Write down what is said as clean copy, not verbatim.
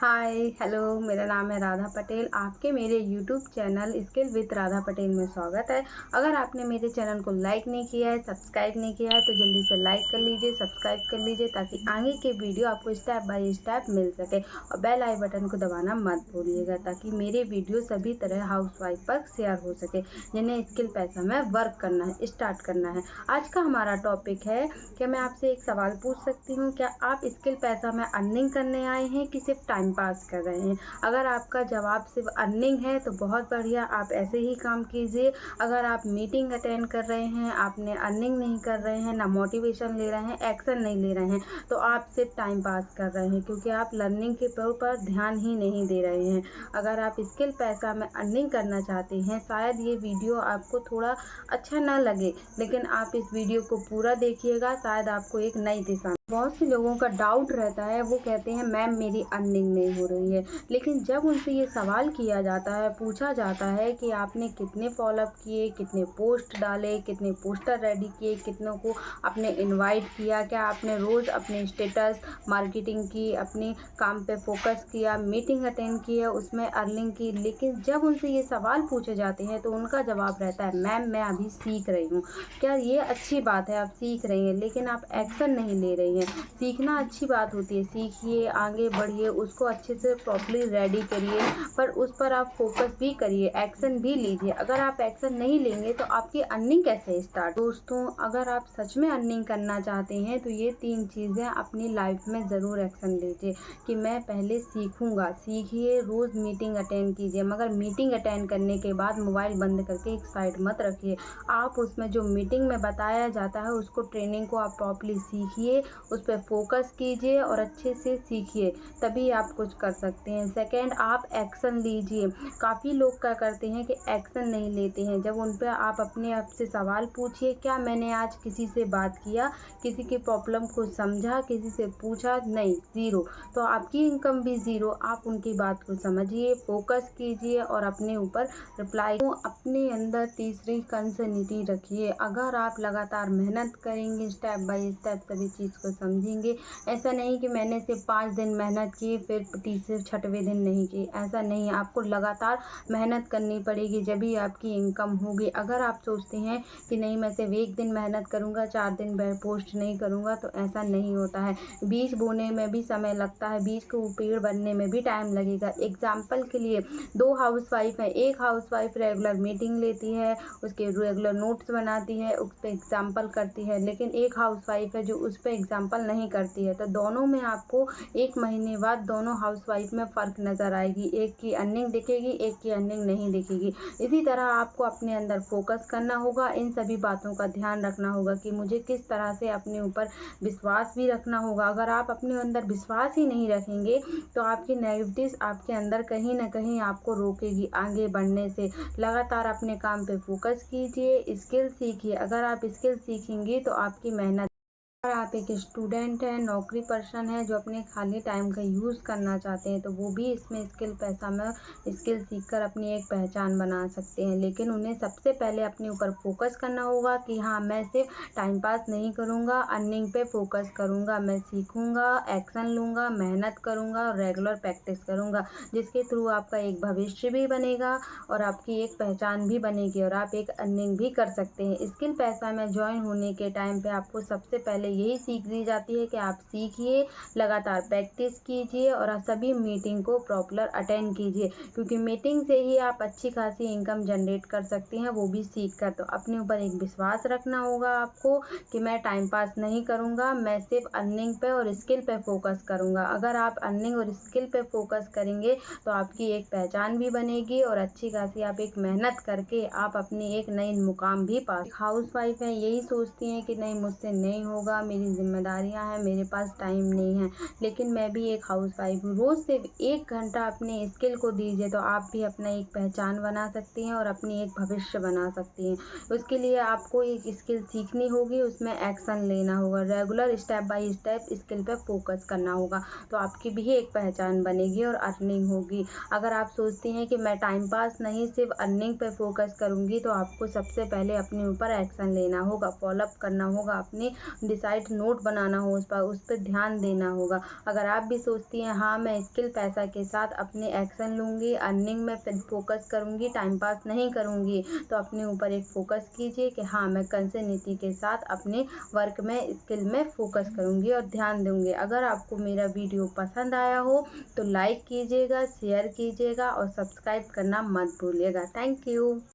Hi hello, मेरा नाम है राधा पटेल। आपके मेरे YouTube channel skill with Radha Patel में स्वागत है। अगर आपने मेरे चैनल को लाइक नहीं किया है, सब्सक्राइब नहीं किया है, तो जल्दी से लाइक कर लीजिए, सब्सक्राइब कर लीजिए, ताकि आगे के वीडियो आपको स्टेप बाय स्टेप मिल सके। और बेल आई बटन को दबाना मत भूलिएगा, ताकि मेरे वीडियो सभी तरह हाउसवाइफ पर शेयर हो सके जिन्हें स्किल पैसा में वर्क करना है, स्टार्ट करना है। आज का हमारा टॉपिक है, क्या मैं आपसे एक सवाल पूछ सकती हूँ, क्या आप स्किल पैसा में अर्निंग करने आए हैं कि सिर्फ टाइम पास कर रहे हैं? अगर आपका जवाब सिर्फ अर्निंग है तो बहुत बढ़िया, आप ऐसे ही काम कीजिए। अगर आप मीटिंग अटेंड कर रहे हैं, आपने अर्निंग नहीं कर रहे हैं, ना मोटिवेशन ले रहे हैं, एक्शन नहीं ले रहे हैं, तो आप सिर्फ टाइम पास कर रहे हैं, क्योंकि आप लर्निंग के ऊपर ध्यान ही नहीं दे रहे हैं। अगर आप स्किल पैसा में अर्निंग करना चाहते हैं, शायद ये वीडियो आपको थोड़ा अच्छा ना लगे, लेकिन आप इस वीडियो को पूरा देखिएगा, शायद आपको एक नई दिशा। बहुत से लोगों का डाउट रहता है, वो कहते हैं मैम मेरी अर्निंग नहीं हो रही है। लेकिन जब उनसे ये सवाल किया जाता है, पूछा जाता है कि आपने कितने फॉलोअप किए, कितने पोस्ट डाले, कितने पोस्टर रेडी किए, कितनों को आपने इनवाइट किया, क्या आपने रोज़ अपने स्टेटस मार्केटिंग की, अपने काम पे फोकस किया, मीटिंग अटेंड किया, उसमें अर्निंग की। लेकिन जब उनसे ये सवाल पूछे जाते हैं तो उनका जवाब रहता है मैम मैं अभी सीख रही हूँ। क्या ये अच्छी बात है, आप सीख रही हैं, लेकिन आप एक्शन नहीं ले रही हैं। सीखना अच्छी बात होती है, सीखिए, आगे बढ़िए, उसको अच्छे से प्रॉपर्ली रेडी करिए, पर उस पर आप फोकस भी करिए, एक्शन भी लीजिए। अगर आप एक्शन नहीं लेंगे तो आपकी अर्निंग कैसे स्टार्ट? दोस्तों, अगर आप सच में अर्निंग करना चाहते हैं तो ये 3 चीज़ें अपनी लाइफ में ज़रूर एक्शन लीजिए कि मैं पहले सीखूंगा। सीखिए, रोज़ मीटिंग अटेंड कीजिए, मगर मीटिंग अटेंड करने के बाद मोबाइल बंद करके एक साइड मत रखिए। आप उसमें जो मीटिंग में बताया जाता है, उसको ट्रेनिंग को आप प्रॉपर्ली सीखिए, उस पर फोकस कीजिए और अच्छे से सीखिए, तभी आप कुछ कर सकते हैं। सेकंड, आप एक्शन लीजिए। काफ़ी लोग क्या करते हैं कि एक्शन नहीं लेते हैं। जब उन पर आप अपने आप से सवाल पूछिए, क्या मैंने आज किसी से बात किया, किसी की प्रॉब्लम को समझा, किसी से पूछा? नहीं, ज़ीरो। तो आपकी इनकम भी ज़ीरो। आप उनकी बात को समझिए, फोकस कीजिए और अपने ऊपर रिप्लाई को अपने अंदर तीसरी कंसर्निटी रखिए। अगर आप लगातार मेहनत करेंगे, स्टेप बाय स्टेप सभी चीज़ को समझेंगे। ऐसा नहीं कि मैंने सिर्फ 5 दिन मेहनत की फिर तीसरे छठवें दिन नहीं की, ऐसा नहीं है। आपको लगातार मेहनत करनी पड़ेगी, जब भी आपकी इनकम होगी। अगर आप सोचते हैं कि नहीं मैं सिर्फ 1 दिन मेहनत करूँगा, 4 दिन पोस्ट नहीं करूँगा, तो ऐसा नहीं होता है। बीज बोने में भी समय लगता है, बीज को पेड़ बनने में भी टाइम लगेगा। एग्जाम्पल के लिए 2 हाउसवाइफ हैं, एक हाउसवाइफ रेगुलर मीटिंग लेती है, उसके रेगुलर नोट्स बनाती है, उस पर एग्जाम्पल करती है, लेकिन एक हाउसवाइफ है जो उस पर एग्जाम्पल नहीं करती है। तो दोनों में आपको 1 महीने बाद दोनों हाउसवाइफ में फ़र्क नज़र आएगी, एक की अर्निंग दिखेगी, एक की अर्निंग नहीं दिखेगी। इसी तरह आपको अपने अंदर फोकस करना होगा, इन सभी बातों का ध्यान रखना होगा कि मुझे किस तरह से अपने ऊपर विश्वास भी रखना होगा। अगर आप अपने अंदर विश्वास ही नहीं रखेंगे तो आपकी नेगेटिव्स आपके अंदर कहीं ना कहीं आपको रोकेगी आगे बढ़ने से। लगातार अपने काम पे फोकस कीजिए, स्किल सीखिए। अगर आप स्किल सीखेंगे तो आपकी मेहनत। अगर आप एक स्टूडेंट हैं, नौकरी पर्सन है जो अपने खाली टाइम का यूज़ करना चाहते हैं, तो वो भी इसमें स्किल पैसा में स्किल सीखकर अपनी एक पहचान बना सकते हैं। लेकिन उन्हें सबसे पहले अपने ऊपर फोकस करना होगा कि हाँ मैं सिर्फ टाइम पास नहीं करूँगा, अर्निंग पे फोकस करूँगा, मैं सीखूँगा, एक्शन लूँगा, मेहनत करूँगा और रेगुलर प्रैक्टिस करूँगा, जिसके थ्रू आपका एक भविष्य भी बनेगा और आपकी एक पहचान भी बनेगी और आप एक अर्निंग भी कर सकते हैं। स्किल पैसा में ज्वाइन होने के टाइम पे आपको सबसे पहले यही सीख दी जाती है कि आप सीखिए, लगातार प्रैक्टिस कीजिए और सभी मीटिंग को प्रॉपर अटेंड कीजिए, क्योंकि मीटिंग से ही आप अच्छी खासी इनकम जनरेट कर सकते हैं, वो भी सीख कर। तो अपने ऊपर एक विश्वास रखना होगा आपको कि मैं टाइम पास नहीं करूँगा, मैं सिर्फ अर्निंग पे और स्किल पे फोकस करूँगा। अगर आप अर्निंग और स्किल पे फोकस करेंगे तो आपकी एक पहचान भी बनेगी और अच्छी खासी आप एक मेहनत करके आप अपनी एक नई मुकाम भी पा। हाउस वाइफ है, यही सोचती हैं कि नहीं मुझसे नहीं होगा, मेरी जिम्मेदारियां हैं, मेरे पास टाइम नहीं है। लेकिन मैं भी एक हाउस वाइफ हूँ। रोज़ सिर्फ 1 घंटा अपने स्किल को दीजिए तो आप भी अपना एक पहचान बना सकती हैं और अपनी एक भविष्य बना सकती हैं। उसके लिए आपको एक स्किल सीखनी होगी, उसमें एक्शन लेना होगा, regular step by step skill पे फोकस करना होगा, तो आपकी भी एक पहचान बनेगी और अर्निंग होगी। अगर आप सोचती हैं कि मैं टाइम पास नहीं सिर्फ अर्निंग पे फोकस करूँगी, तो आपको सबसे पहले अपने ऊपर एक्शन लेना होगा, फॉलोअप करना होगा, अपने डिसाइड साइड नोट बनाना हो उस पर ध्यान देना होगा। अगर आप भी सोचती हैं हाँ मैं स्किल पैसा के साथ अपने एक्शन लूँगी, अर्निंग में फोकस करूँगी, टाइम पास नहीं करूँगी, तो अपने ऊपर एक फोकस कीजिए कि हाँ मैं कंटिन्यूटी के साथ अपने वर्क में स्किल में फोकस करूँगी और ध्यान दूँगी। अगर आपको मेरा वीडियो पसंद आया हो तो लाइक कीजिएगा, शेयर कीजिएगा और सब्सक्राइब करना मत भूलिएगा। Thank you.